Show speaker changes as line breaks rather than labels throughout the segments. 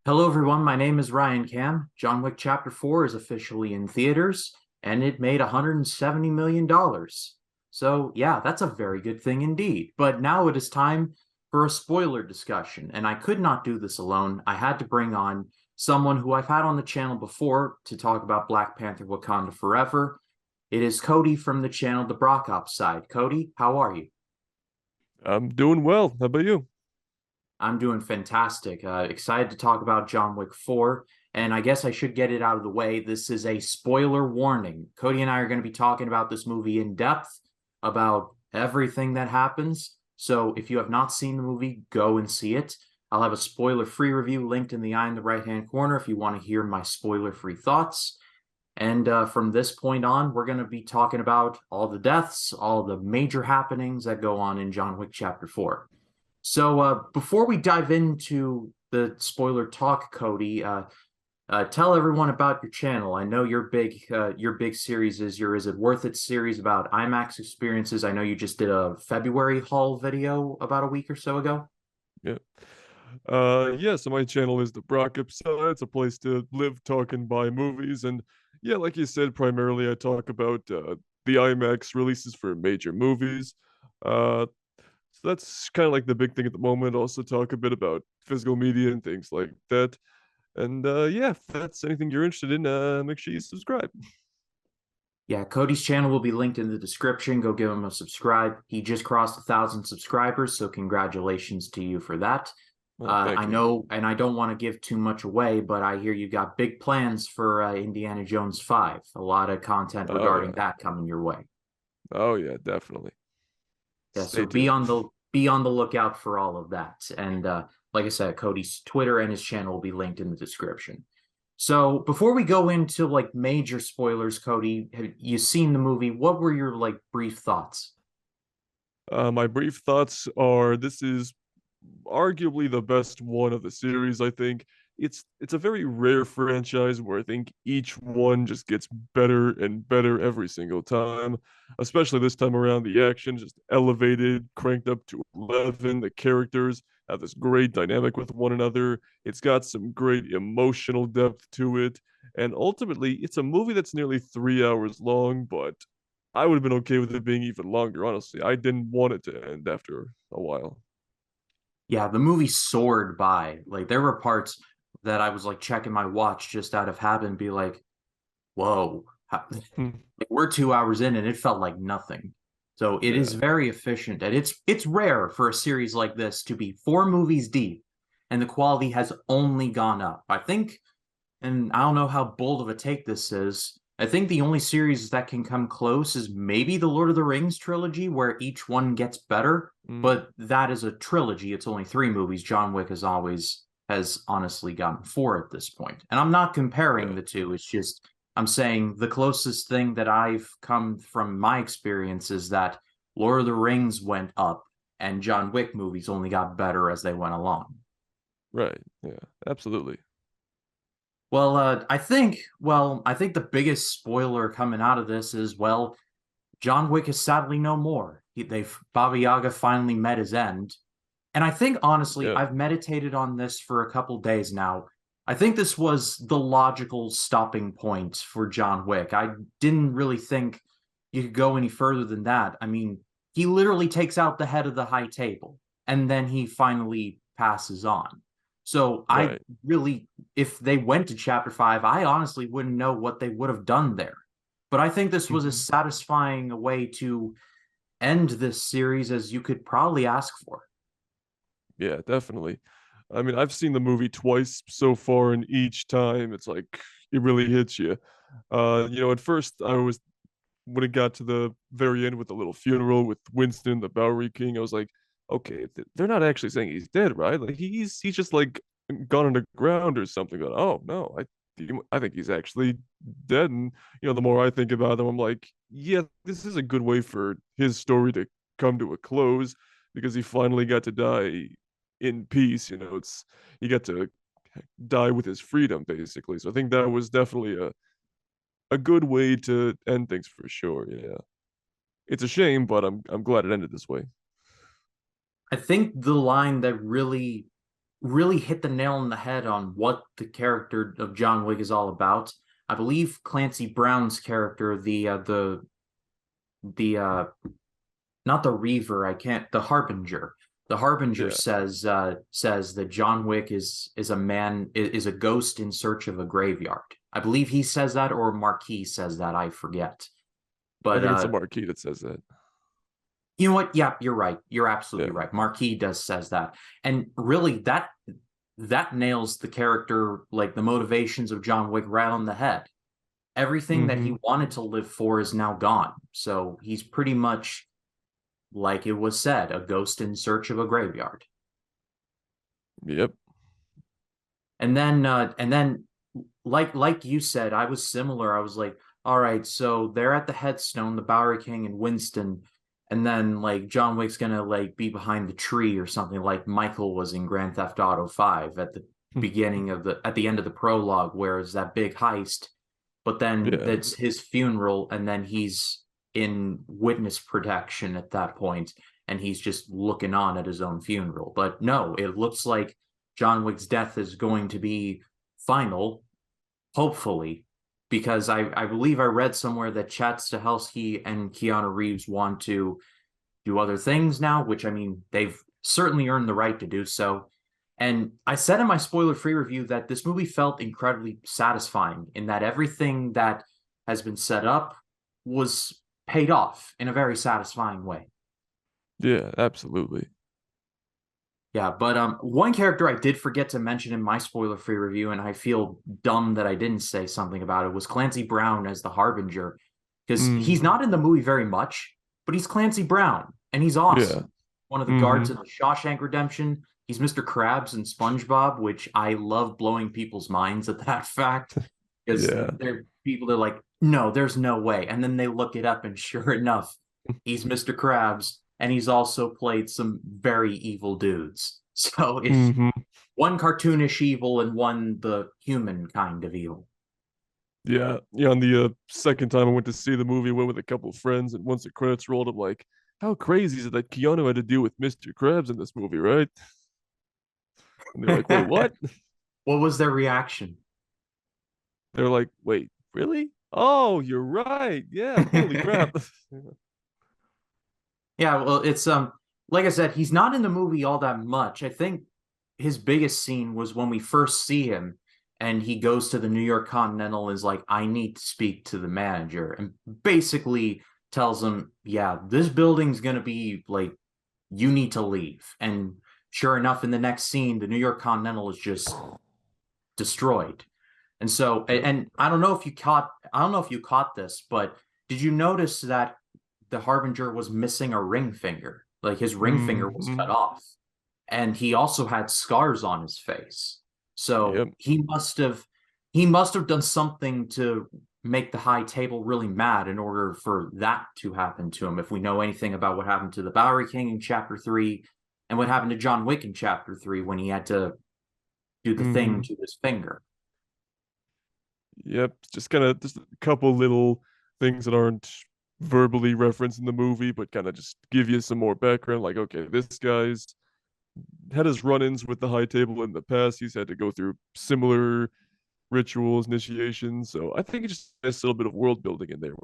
Hello, everyone. My name is Ryan Cam. John Wick Chapter 4 is officially in theaters, and it made $170 million. So, yeah, that's a very good thing indeed. But now it is time for a spoiler discussion, and I could not do this alone. I had to bring on someone who I've had on the channel before to talk about Black Panther Wakanda Forever. It is Cody from the channel The Brock Ops Side. Cody, how are you?
I'm doing well. How about you?
I'm doing fantastic. Excited to talk about John Wick 4. And I guess I should get it out of the way. This is a spoiler warning. Cody and I are going to be talking about this movie in depth, about everything that happens. So if you have not seen the movie, go and see it. I'll have a spoiler-free review linked in the eye in the right-hand corner if you want to hear my spoiler-free thoughts. And from this point on, we're going to be talking about all the deaths, all the major happenings that go on in John Wick Chapter 4. So before we dive into the spoiler talk, Cody, tell everyone about your channel. I know your big series is your Is It Worth It series about IMAX experiences. I know you just did a February haul video about a week or so ago.
Yeah. Yeah, so my channel is the Brock Side. It's a place to live, talk, and buy movies. And yeah, like you said, primarily I talk about the IMAX releases for major movies. So that's kind of like the big thing at the moment. Also talk a bit about physical media and things like that. And yeah, if that's anything you're interested in, make sure you subscribe.
Yeah, Cody's channel will be linked in the description. Go give him a subscribe. He just crossed 1,000 subscribers, so congratulations to you for that.
Oh,
I
thank you.
know, and I don't want to give too much away, but I hear you got big plans for Indiana Jones 5. A lot of content
Oh
regarding
yeah.
that coming your way.
Oh yeah, definitely.
Yeah, so
Stay tuned.
be on the lookout for all of that. And like I said, Cody's Twitter and his channel will be linked in the description. So before we go into like major spoilers, Cody, have you seen the movie? What were your like brief thoughts?
My brief thoughts are this is arguably the best one of the series, I think. It's a very rare franchise where I think each one just gets better and better every single time. Especially this time around, the action just elevated, cranked up to 11. The characters have this great dynamic with one another. It's got some great emotional depth to it. And ultimately, it's a movie that's nearly 3 hours long, but I would have been okay with it being even longer, honestly. I didn't want it to end after a while.
Yeah, the movie soared by. Like there were parts that I was like checking my watch just out of habit and be like, "Whoa, like, we're 2 hours in and it felt like nothing." So it is
Yeah.
very efficient, and it's rare for a series like this to be 4 movies deep, and the quality has only gone up. I think, and I don't know how bold of a take this is. I think the only series that can come close is maybe the Lord of the Rings trilogy, where each one gets better,
Mm,
but that is a trilogy. It's only 3 movies. John Wick has honestly gotten four at this point. And I'm not comparing
yeah.
the two. It's just I'm saying the closest thing that I've come from my experience is that Lord of the Rings went up and John Wick movies only got better as they went along.
Right. Yeah. Absolutely.
I think the biggest spoiler coming out of this is, well, John Wick is sadly no more. Baba Yaga finally met his end. And I think honestly,
Yeah.
I've meditated on this for a couple days now. I think this was the logical stopping point for John Wick. I didn't really think you could go any further than that. I mean, he literally takes out the head of the high table and then he finally passes on. So I
Right.
really, if they went to chapter 5, I honestly wouldn't know what they would have done there. But I think this was as
Mhm.
satisfying a way to end this series as you could probably ask for.
Yeah, definitely. I mean, I've seen the movie twice so far, and each time it's like it really hits you. At first I was when it got to the very end with the little funeral with Winston, the Bowery King, I was like, okay, they're not actually saying he's dead, right? Like he's just like gone underground or something. But oh no, I think he's actually dead. And the more I think about him, I'm like, yeah, this is a good way for his story to come to a close because he finally got to die in peace. It's he got to die with his freedom, basically. So I think that was definitely a good way to end things for sure. Yeah. It's a shame, but I'm glad it ended this way.
I think the line that really really hit the nail on the head on what the character of John Wick is all about. I believe Clancy Brown's character, the not the Reaver, I can't the Harbinger. The Harbinger
Yeah,
says that John Wick is a man is a ghost in search of a graveyard. I believe he says that, or Marquis says that, I forget.
I
But
think it's a marquee that says that.
you know what? Yeah, you're right. You're absolutely
Yeah.
right. Marquis does says that. And really that nails the character, like the motivations of John Wick right on the head. Everything that
Mm-hmm.
he wanted to live for is now gone. So he's pretty much, like it was said, a ghost in search of a graveyard.
Yep.
And then like you said, I was similar. I was like, all right, so they're at the headstone, the Bowery King and Winston, and then like John Wick's gonna like be behind the tree or something like Michael was in Grand Theft Auto 5 at the beginning of the at the end of the prologue, where it's that big heist, but then
Yeah.
that's his funeral, and then he's in witness protection at that point, and he's just looking on at his own funeral. But no, it looks like John Wick's death is going to be final, hopefully, because I believe I read somewhere that Chad Stahelski and Keanu Reeves want to do other things now, which I mean, they've certainly earned the right to do so. And I said in my spoiler-free review that this movie felt incredibly satisfying in that everything that has been set up was paid off in a very satisfying way.
Yeah, absolutely.
Yeah, but one character I did forget to mention in my spoiler-free review, and I feel dumb that I didn't say something about it, was Clancy Brown as the Harbinger, because
Mm,
he's not in the movie very much, but he's Clancy Brown, and he's
yeah.
awesome. One of the guards
Mm-hmm.
in the Shawshank Redemption. He's Mr. Krabs in SpongeBob, which I love blowing people's minds at that fact, because
Yeah.
they're people that are like, no, there's no way, and then they look it up, and sure enough, he's Mr. Krabs, and he's also played some very evil dudes. So it's
Mm-hmm.
one cartoonish evil and one the human kind of evil.
Yeah. Yeah. On the second time I went to see the movie, I went with a couple of friends, and once the credits rolled, I'm like, how crazy is it that Keanu had to deal with Mr. Krabs in this movie, right? And they're like, wait, what?
What was their reaction?
They're like, wait, really? Oh, you're right. Yeah, holy crap.
Yeah, well, it's like I said, he's not in the movie all that much. I think his biggest scene was when we first see him and he goes to the New York Continental and is like, I need to speak to the manager, and basically tells him, yeah, this building's gonna be like, you need to leave. And sure enough, in the next scene, the New York Continental is just destroyed. And so,
Yep.
and I don't know if you caught this, but did you notice that the Harbinger was missing a ring finger? Like his ring finger was
Mm-hmm.
cut off, and he also had scars on his face. So
Yep.
he must have done something to make the High Table really mad in order for that to happen to him. If we know anything about what happened to the Bowery King in Chapter 3 and what happened to John Wick in Chapter 3 when he had to do the thing
Mm-hmm.
to his finger.
Yep. Just kind of just a couple little things that aren't verbally referenced in the movie, but kind of just give you some more background. Like, okay, this guy's had his run-ins with the High Table in the past. He's had to go through similar rituals, initiations. So I think it just has a little bit of world building in there.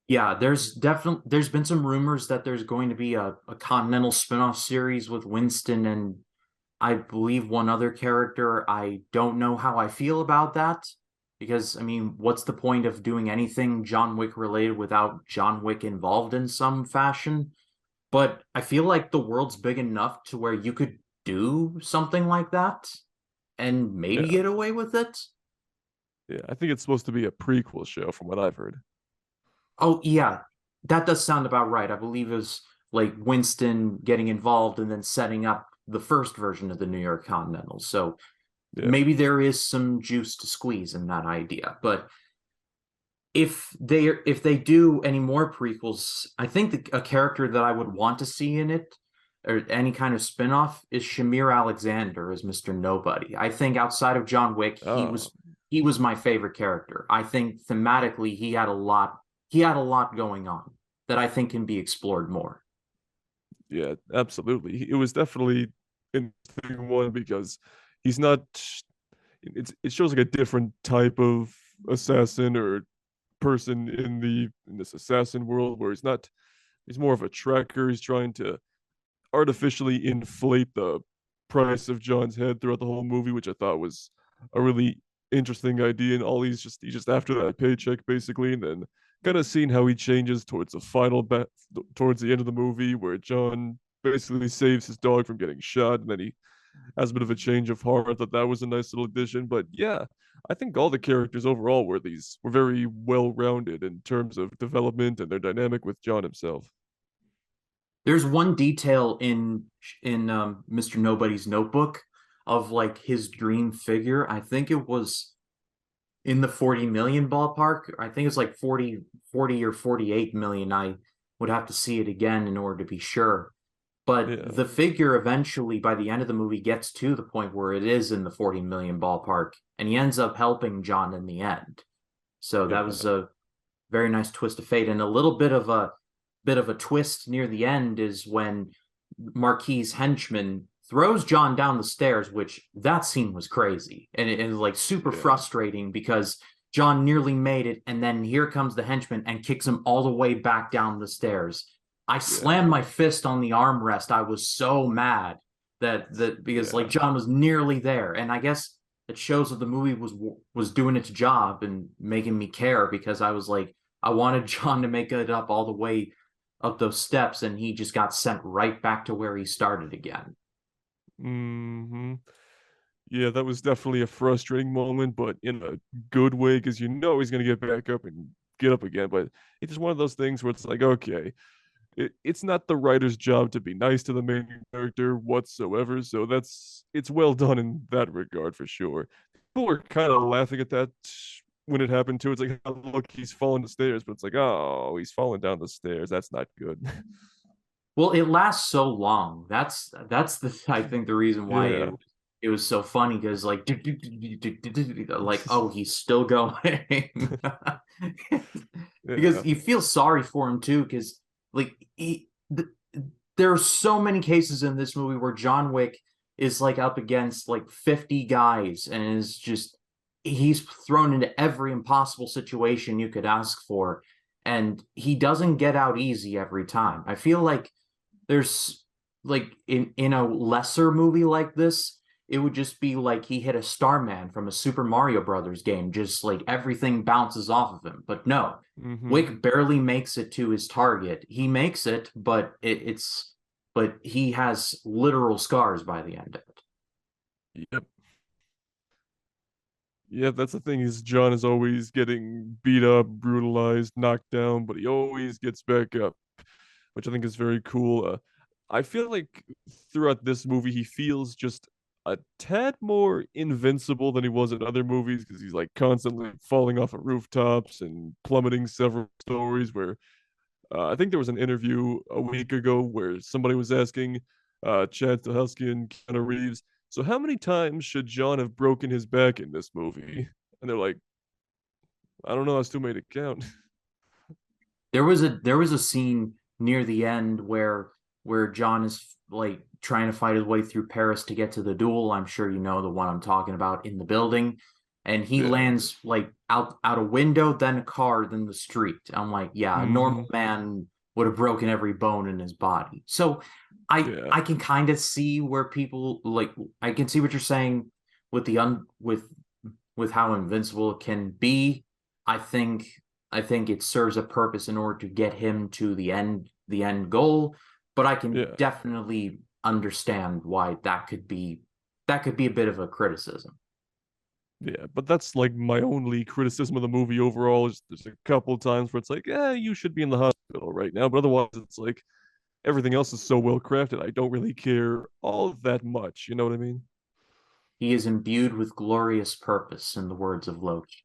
Yeah, there's been some rumors that there's going to be a Continental spinoff series with Winston and I believe one other character. I don't know how I feel about that because I mean, what's the point of doing anything John Wick related without John Wick involved in some fashion? But I feel like the world's big enough to where you could do something like that and maybe
Yeah,
get away with it.
yeah. I think it's supposed to be a prequel show, from what I've heard.
Oh, yeah, that does sound about right. I believe it was like Winston getting involved and then setting up the first version of the New York Continental. So
Yeah.
maybe there is some juice to squeeze in that idea. But if they do any more prequels, I think a character that I would want to see in it or any kind of spin-off is Shamir Alexander as Mr. Nobody. I think outside of John Wick,
Oh,
he was my favorite character. I think thematically he had a lot going on that I think can be explored more.
yeah. Absolutely. It was definitely. interesting one because he's not. It shows like a different type of assassin or person in this assassin world where he's more of a tracker. He's trying to artificially inflate the price of John's head throughout the whole movie, which I thought was a really interesting idea. And all he's just after that paycheck basically, and then kind of seeing how he changes towards towards the end of the movie where John basically saves his dog from getting shot, and then he has a bit of a change of heart. I thought that was a nice little addition. But yeah, I think all the characters overall were very well rounded in terms of development and their dynamic with John himself.
There's one detail in Mr. Nobody's notebook of like his dream figure. I think it was in the 40 million ballpark. I think it's like 40 or 48 million. I would have to see it again in order to be sure. But
Yeah,
the figure eventually, by the end of the movie, gets to the point where it is in the 40 million ballpark, and he ends up helping John in the end. So that was
yeah,
a very nice twist of fate, and a little bit of a twist near the end is when Marquis' henchman throws John down the stairs, which that scene was crazy. And it is like super
yeah,
frustrating because John nearly made it, and then here comes the henchman and kicks him all the way back down the stairs. I slammed
yeah,
my fist on the armrest. I was so mad that because like
yeah.
John was nearly there, and I guess it shows that the movie was doing its job and making me care because I was like I wanted John to make it up all the way up those steps, and he just got sent right back to where he started again.
Hmm. Yeah, that was definitely a frustrating moment, but in a good way because you know he's gonna get back up and get up again. But it's just one of those things where it's like, okay, it's not the writer's job to be nice to the main character whatsoever. So it's well done in that regard for sure. People were kind of laughing at that when it happened too. It's like, oh, look, he's falling the stairs, but it's like, oh, he's falling down the stairs. That's not good.
Well, it lasts so long. That's the I think the reason why
Yeah.
it was so funny because like oh he's still going because
Yeah.
you feel sorry for him too because like there are so many cases in this movie where John Wick is like up against like 50 guys and is just he's thrown into every impossible situation you could ask for, and he doesn't get out easy every time. I feel like there's like in a lesser movie like this, it would just be like he hit a Starman from a Super Mario Brothers game, just like everything bounces off of him. But no,
Hmm.
Wick barely makes it to his target. He makes it, but but he has literal scars by the end of it.
Yep. Yeah, that's the thing is John is always getting beat up, brutalized, knocked down, but he always gets back up, which I think is very cool. I feel like throughout this movie, he feels just a tad more invincible than he was in other movies because he's like constantly falling off of rooftops and plummeting several stories. Where I think there was an interview a week ago where somebody was asking Chad Stahelski and Keanu Reeves, so how many times should John have broken his back in this movie? And they're like, I don't know, I still made it count.
There was a scene near the end where John is like trying to fight his way through Paris to get to the duel. I'm sure you know the one I'm talking about in the building. And he
Yeah.
lands like out a window, then a car, then the street. I'm like, yeah, a normal
Hmm.
man would have broken every bone in his body. So I
Yeah.
I can kind of see where people like I can see what you're saying with the un with how invincible it can be. I think I think it serves a purpose in order to get him to the end goal, but I can
Yeah.
definitely understand why that could be a bit of a criticism.
Yeah, but that's like my only criticism of the movie overall. Is there's a couple of times where it's like, yeah, you should be in the hospital right now, but otherwise, it's like everything else is so well crafted. I don't really care all that much. You know what I mean?
He is imbued with glorious purpose, in the words of Loki.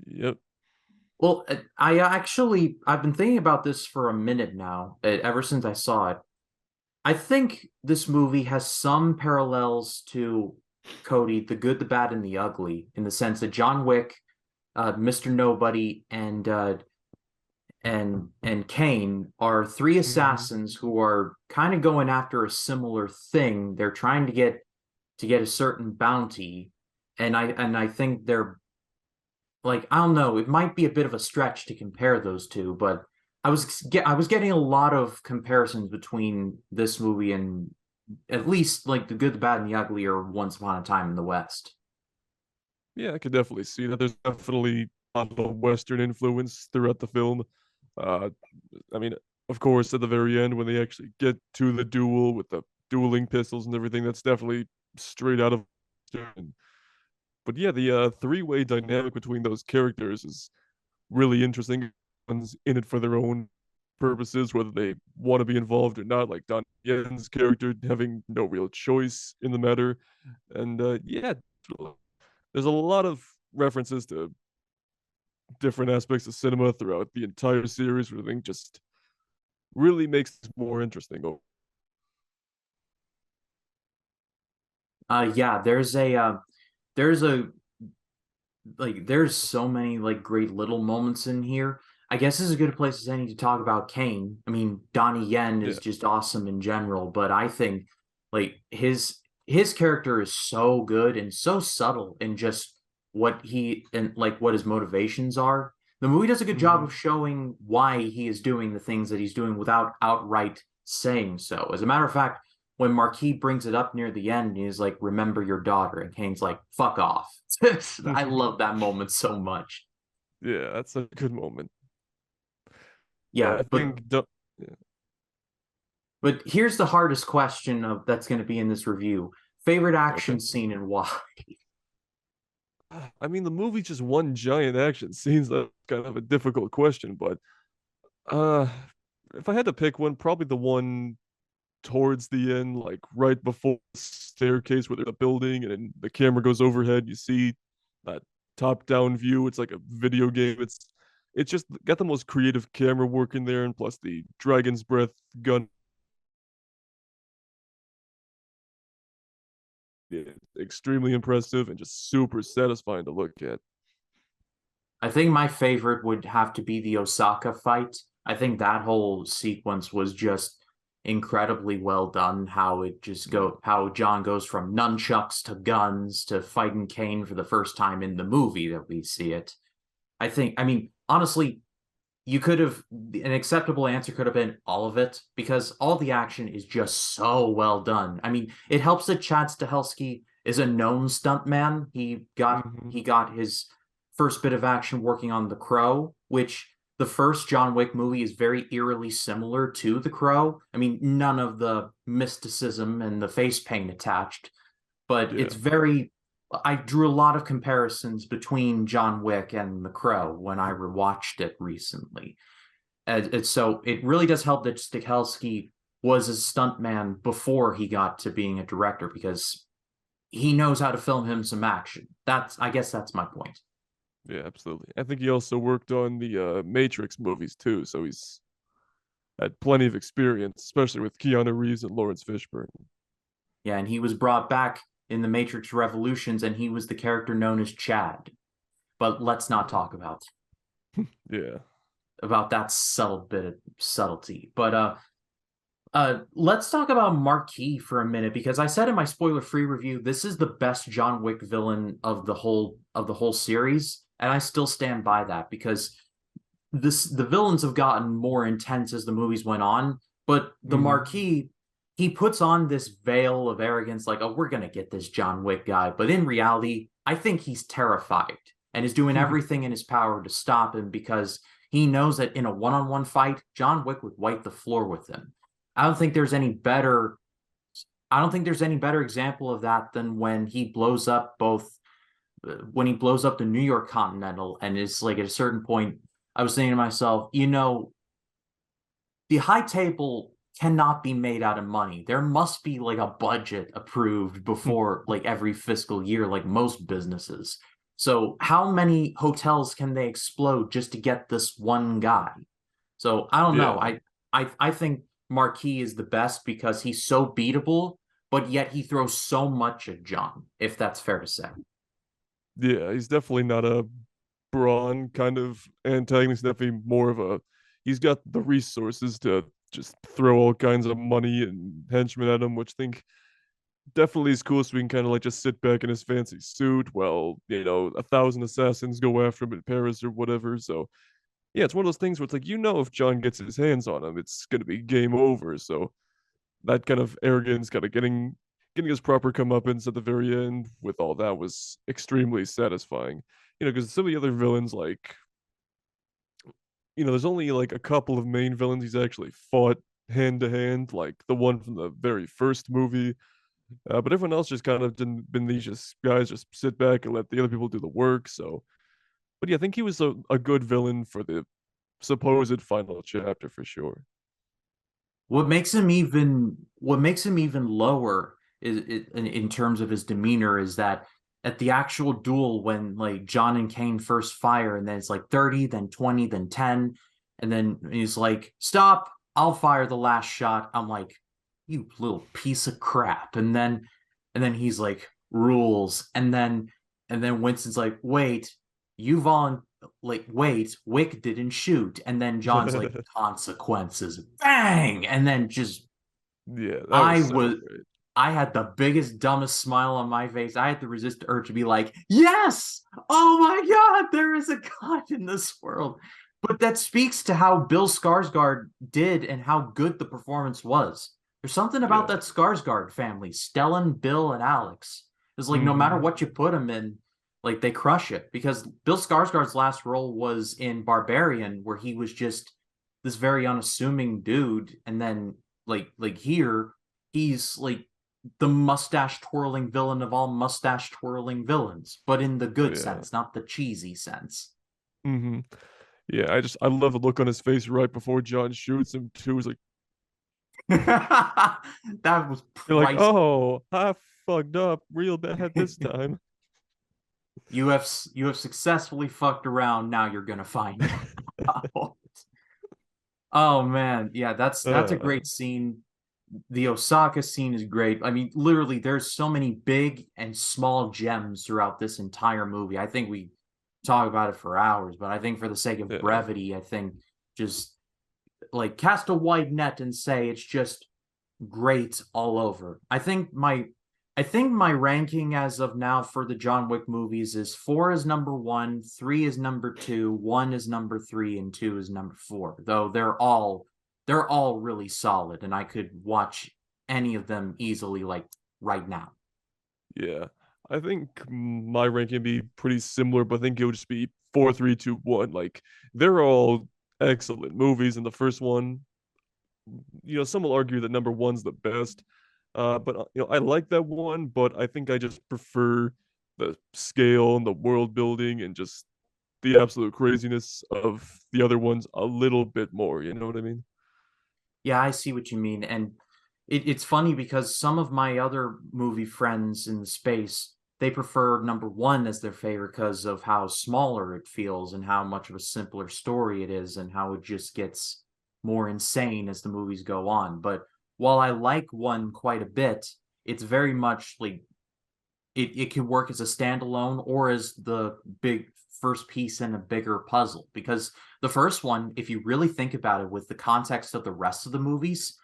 Yep.
Well, I've been thinking about this for a minute now, ever since I saw it. I think this movie has some parallels to Cody, The Good, the Bad, and the Ugly, in the sense that John Wick, Mr. Nobody, and Kane are three
Hmm.
assassins who are kind of going after a similar thing. They're trying to get a certain bounty, and I think they're like I don't know, it might be a bit of a stretch to compare those two, but I was getting a lot of comparisons between this movie and at least like The Good, the Bad, and the Ugly or Once Upon a Time in the West.
Yeah, I could definitely see that. There's definitely a lot of Western influence throughout the film. Uh, I mean, of course, at the very end when they actually get to the duel with the dueling pistols and everything, that's definitely straight out of Western. But yeah, the three-way dynamic between those characters is really interesting. One's in it for their own purposes, whether they want to be involved or not, like Don Yen's character having no real choice in the matter. And yeah, there's a lot of references to different aspects of cinema throughout the entire series, which I think just really makes it more interesting. Oh,
Yeah, there's a like there's so many like great little moments in here. I guess this is as good a place as any to talk about Kane. I mean, Donnie Yen
yeah.
is just awesome in general, but I think like his character is so good and so subtle in just what he and like what his motivations are. The movie does a good job
Hmm.
of showing why he is doing the things that he's doing without outright saying so. As a matter of fact, when Marquis brings it up near the end, he's like, "Remember your daughter," and Kane's like, "Fuck off." I love that moment so much.
Yeah, that's a good moment. Yeah,
Yeah,
I think. Yeah,
but here's the hardest question of that's going to be in this review. Favorite
okay.
action scene and why?
I mean, the movie's just one giant action scene. So that's kind of a difficult question, but uh, if I had to pick one, probably the one towards the end, like right before the staircase where there's a building and then the camera goes overhead. You see that top-down view. It's like a video game. It's just got the most creative camera work in there, and plus the dragon's breath gun. It's extremely impressive and just super satisfying to look at.
I think my favorite would have to be the Osaka fight. I think that whole sequence was just incredibly well done.
Yeah.
How John goes from nunchucks to guns to fighting Kane for the first time in the movie that we see it. I mean, honestly, you could have an acceptable answer could have been all of it because all the action is just so well done. I mean, it helps that Chad Stahelski is a known stuntman.
Hmm.
He got his first bit of action working on The Crow, which the first John Wick movie is very eerily similar to The Crow. I mean, none of the mysticism and the face paint attached, but
Yeah.
it's very I drew a lot of comparisons between John Wick and The Crow when I rewatched it recently. So it really does help that Stahelski was a stuntman before he got to being a director because he knows how to film him some action. I guess that's my point.
Yeah, absolutely. I think he also worked on the Matrix movies too, so he's had plenty of experience, especially with Keanu Reeves and Lawrence Fishburne.
Yeah, and he was brought back in the Matrix Revolutions, and he was the character known as Chad. But let's not talk
Yeah.
about that subtle bit of subtlety. But let's talk about Marquis for a minute because I said in my spoiler-free review this is the best John Wick villain of the whole series, and I still stand by that because the villains have gotten more intense as the movies went on, but the
Hmm.
Marquis he puts on this veil of arrogance like, oh, we're gonna get this John Wick guy, but in reality, I think he's terrified and is doing everything in his power to stop him because he knows that in a one-on-one fight, John Wick would wipe the floor with him. I don't think there's any better I don't think there's any better example of that than when he blows up the New York Continental and is like at a certain point I was thinking to myself, you know, the high table cannot be made out of money. There must be like a budget approved before like every fiscal year like most businesses. So how many hotels can they explode just to get this one guy? So I don't know.
Yeah.
I think Marquis is the best because he's so beatable, but yet he throws so much at John, if that's fair to say.
Yeah, he's definitely not a brawn kind of antagonist, definitely more of a he's got the resources to just throw all kinds of money and henchmen at him, which I think definitely is cool. So we can kind of like just sit back in his fancy suit while, 1,000 assassins go after him in Paris or whatever. So yeah, it's one of those things where it's like, if John gets his hands on him, it's gonna be game over. So that kind of arrogance, kind of getting his proper comeuppance at the very end with all that was extremely satisfying. Because some of the other villains, like, there's only like a couple of main villains he's actually fought hand to hand, like the one from the very first movie. But everyone else just kind of been these just guys just sit back and let the other people do the work. So, but yeah, I think he was a good villain for the supposed final chapter for sure.
What makes him even lower in terms of his demeanor is that at the actual duel when like John and Kane first fire and then it's like 30 then 20 then 10 and then he's like stop, I'll fire the last shot. I'm like, you little piece of crap. And then he's like rules and then Winston's like wait, you all like wait, Wick didn't shoot. And then John's like consequences. Bang! And then just
Yeah, that was
I
so
was
great.
I had the biggest, dumbest smile on my face. I had to resist the urge to be like, yes! Oh my God, there is a God in this world. But that speaks to how Bill Skarsgård did and how good the performance was. There's something about
Yeah.
that Skarsgård family, Stellan, Bill, and Alex. It's like no matter
Hmm.
what you put them in, like they crush it. Because Bill Skarsgård's last role was in Barbarian, where he was just this very unassuming dude, and then like here, he's like the mustache twirling villain of all mustache twirling villains, but in the good
Yeah.
sense, not the cheesy sense.
Hmm. Yeah, I love the look on his face right before John shoots him too. He's like,
That was
you're like,
priceless.
oh, I fucked up real bad this time.
You have successfully fucked around. Now you're gonna find out. Oh man, yeah, that's a
Uh,
great scene. The Osaka scene is great. I mean, literally, there's so many big and small gems throughout this entire movie. I think we talk about it for hours, but I think for the sake of
yeah,
brevity, I think just like cast a wide net and say it's just great all over. I think my ranking as of now for the John Wick movies is 4 is number 1, 3 is number 2, 1 is number 3 and 2 is number 4. Though they're all really solid and I could watch any of them easily like right now.
yeah. I think my ranking would be pretty similar, but I think it would just be 4, 3, 2, 1. Like they're all excellent movies, and the first one, some will argue that number one's the best. But I like that one, but I think I just prefer the scale and the world building and just the absolute craziness of the other ones a little bit more. You know what I mean?
Yeah, I see what you mean. And it's funny because some of my other movie friends in the space, they prefer number 1 as their favorite because of how smaller it feels and how much of a simpler story it is and how it just gets more insane as the movies go on. But while I like 1 quite a bit, it's very much like it can work as a standalone or as the big first piece in a bigger puzzle. Because the first one, if you really think about it with the context of the rest of the movies,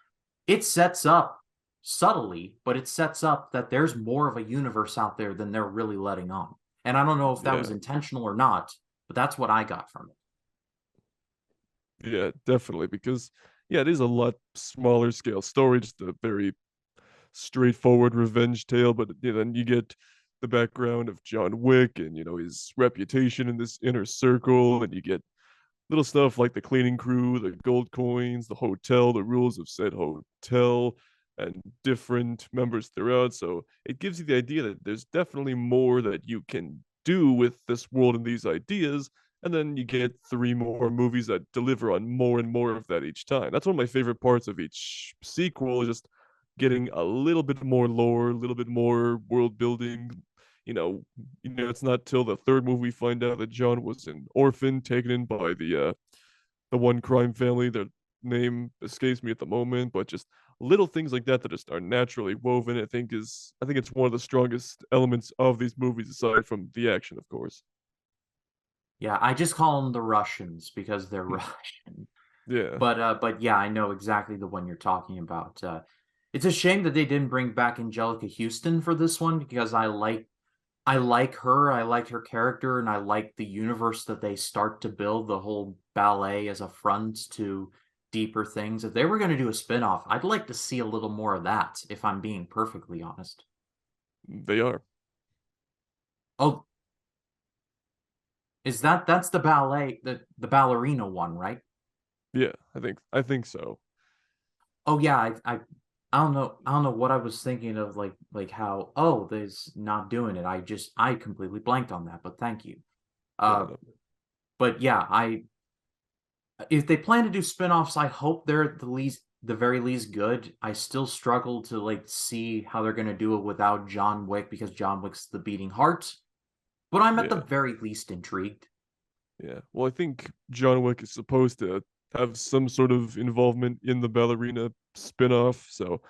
it sets up subtly, but it sets up that there's more of a universe out there than they're really letting on. And I don't know if that was
Yeah,
intentional or not, but that's what I got from it.
yeah, definitely. Because yeah, it is a lot smaller scale story, just a very straightforward revenge tale. But then you get the background of John Wick and his reputation in this inner circle, and you get little stuff like the cleaning crew, the gold coins, the hotel, the rules of said hotel, and different members throughout. So it gives you the idea that there's definitely more that you can do with this world and these ideas. And then you get 3 more movies that deliver on more and more of that each time. That's one of my favorite parts of each sequel, is just getting a little bit more lore, a little bit more world building. It's not till the third movie we find out that John was an orphan taken in by the one crime family. Their name escapes me at the moment, but just little things like that just are naturally woven. I think it's one of the strongest elements of these movies, aside from the action, of course.
Yeah, I just call them the Russians because they're Russian.
Yeah,
But yeah, I know exactly the one you're talking about. It's a shame that they didn't bring back Angelica Houston for this one because I like her, I like her character, and I like the universe that they start to build, the whole ballet as a front to deeper things. If they were going to do a spin-off, I'd like to see a little more of that, if I'm being perfectly honest.
they are.
Oh, is that's the ballet, the ballerina one, right?
Yeah, I think so.
Oh yeah, I don't know what I was thinking of like how oh there's not doing it. I completely blanked on that, but thank you.
No,
Uh
no.
but yeah, I if they plan to do spin-offs, I hope they're at the very least good. I still struggle to like see how they're gonna do it without John Wick because John Wick's the beating heart. But I'm at the
Yeah,
very least intrigued.
yeah. Well, I think John Wick is supposed to have some sort of involvement in the ballerina spin-off, so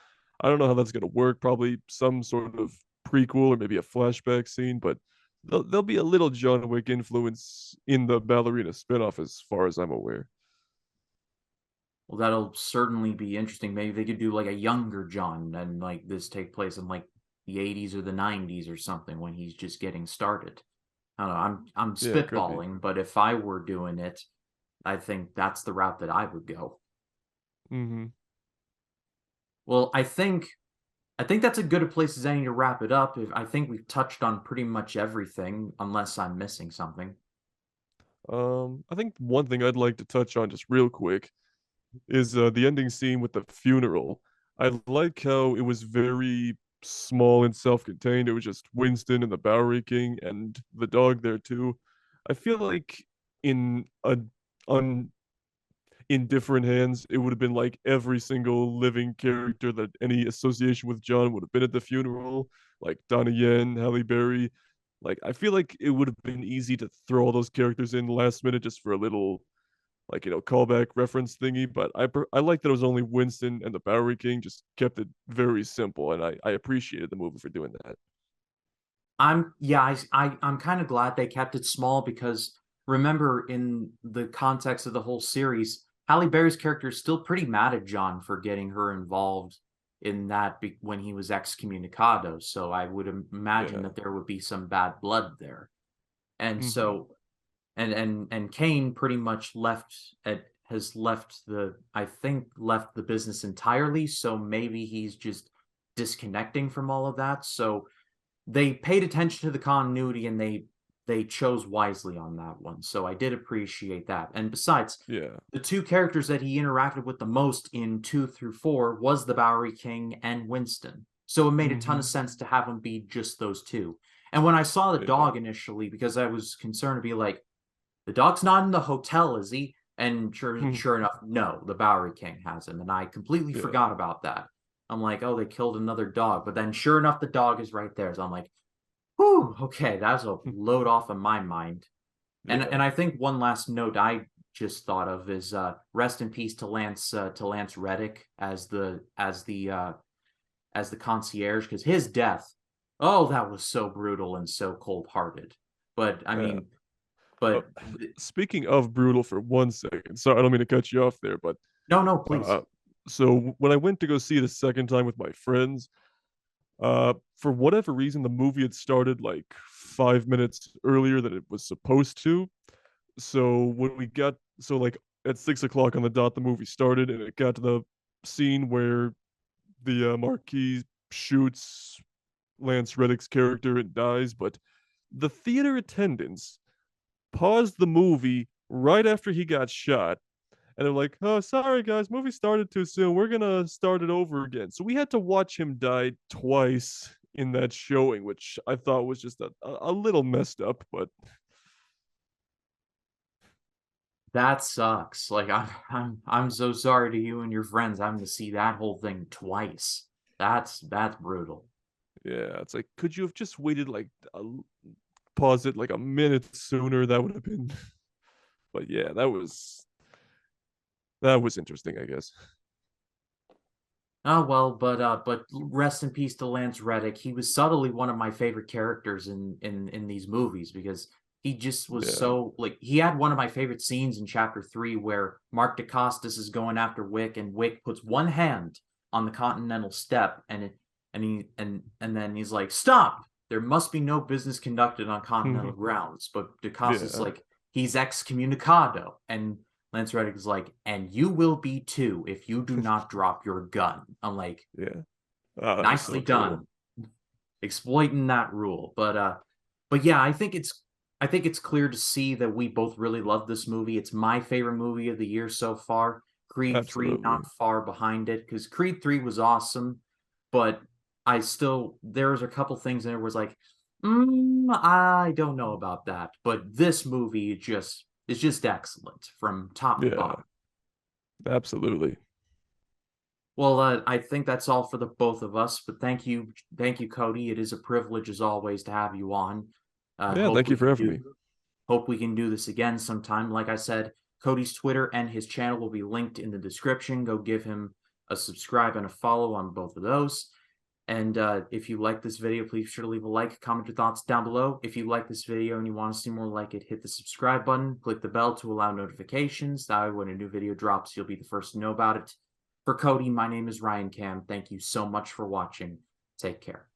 I don't know how that's gonna work. Probably some sort of prequel or maybe a flashback scene, but there'll be a little John Wick influence in the ballerina spin-off as far as I'm aware.
Well, that'll certainly be interesting. Maybe they could do like a younger John and like this take place in like the 80s or the 90s or something when he's just getting started. I don't know. I'm
Yeah, could be.
spitballing, but if I were doing it, I think that's the route that I would go.
Mm-hmm.
Well, I think that's a good a place as any to wrap it up. I think we've touched on pretty much everything, unless I'm missing something.
I think one thing I'd like to touch on just real quick is the ending scene with the funeral. I like how it was very small and self-contained. It was just Winston and the Bowery King and the dog there too. I feel like in a on in different hands, it would have been like every single living character that any association with John would have been at the funeral, like Donnie Yen, Halle Berry. Like I feel like it would have been easy to throw all those characters in last minute just for a little like callback reference thingy. But I like that it was only Winston and the Bowery King. Just kept it very simple, and I appreciated the movie for doing that.
I'm yeah, I'm kind of glad they kept it small because remember in the context of the whole series, Halle Berry's character is still pretty mad at John for getting her involved in that when he was excommunicado. So I would imagine
Yeah.
that there would be some bad blood there. And
Mm-hmm.
so and Kane pretty much left at has left the I think left the business entirely. So maybe he's just disconnecting from all of that. So they paid attention to the continuity and they chose wisely on that one. So I did appreciate that. And besides,
Yeah.
the two characters that he interacted with the most in 2 through 4 was the Bowery King and Winston. So it made a ton
Mm-hmm.
of sense to have them be just those two. And when I saw the
Yeah.
dog initially, because I was concerned to be like, the dog's not in the hotel, is he? And sure enough, no, the Bowery King has him. And I completely
Yeah.
forgot about that. I'm like, oh, they killed another dog. But then sure enough, the dog is right there. So I'm like, whew, okay, that's a load off of my mind. And
Yeah.
I think one last note I just thought of is rest in peace to Lance Reddick as the concierge because his death, oh, that was so brutal and so cold hearted. But I
Yeah.
mean,
Uh,
but
speaking of brutal for 1 second, sorry, I don't mean to cut you off there, but
no, no, please.
uh, so when I went to go see it a second time with my friends, for whatever reason, the movie had started like 5 minutes earlier than it was supposed to. So when we got so like at 6 o'clock on the dot, the movie started, and it got to the scene where the Marquis shoots Lance Reddick's character and dies, but the theater attendants paused the movie right after he got shot. And they're like, oh, sorry, guys, movie started too soon. We're going to start it over again. So we had to watch him die twice in that showing, which I thought was just a little messed up. But
That sucks. Like I'm so sorry to you and your friends having to see that whole thing twice. That's brutal.
yeah, it's like, could you have just waited like pause it like a minute sooner? That would have been, but yeah, that was interesting, I guess.
Oh well, but rest in peace to Lance Reddick. He was subtly one of my favorite characters in these movies because He just was
Yeah.
so like he had one of my favorite scenes in chapter 3 where Mark DeCostas is going after Wick and Wick puts one hand on the continental step and then he's like, "Stop! There must be no business conducted on continental grounds." But DeCostas is
Yeah.
like, "He's excommunicado." And Lance Reddick is like, "And you will be too if you do not drop your gun." I'm like,
Yeah. Oh, that was
nicely
so cool.
done exploiting that rule. But yeah, I think it's clear to see that we both really love this movie. It's my favorite movie of the year so far. Creed 3
Absolutely.
not far behind it because Creed 3 was awesome, but I still there was a couple things in it was like, I don't know about that. But this movie just is just excellent from top to
Yeah,
bottom.
absolutely.
Well, I think that's all for the both of us. But thank you, Cody. It is a privilege as always to have you on.
Yeah, thank you for having me.
Hope we can do this again sometime. Like I said, Cody's Twitter and his channel will be linked in the description. Go give him a subscribe and a follow on both of those. And if you like this video, please be sure to leave a like, comment your thoughts down below. If you like this video and you want to see more like it, hit the subscribe button, click the bell to allow notifications. That way when a new video drops, you'll be the first to know about it. For Cody, my name is Ryan Cam. Thank you so much for watching. Take care.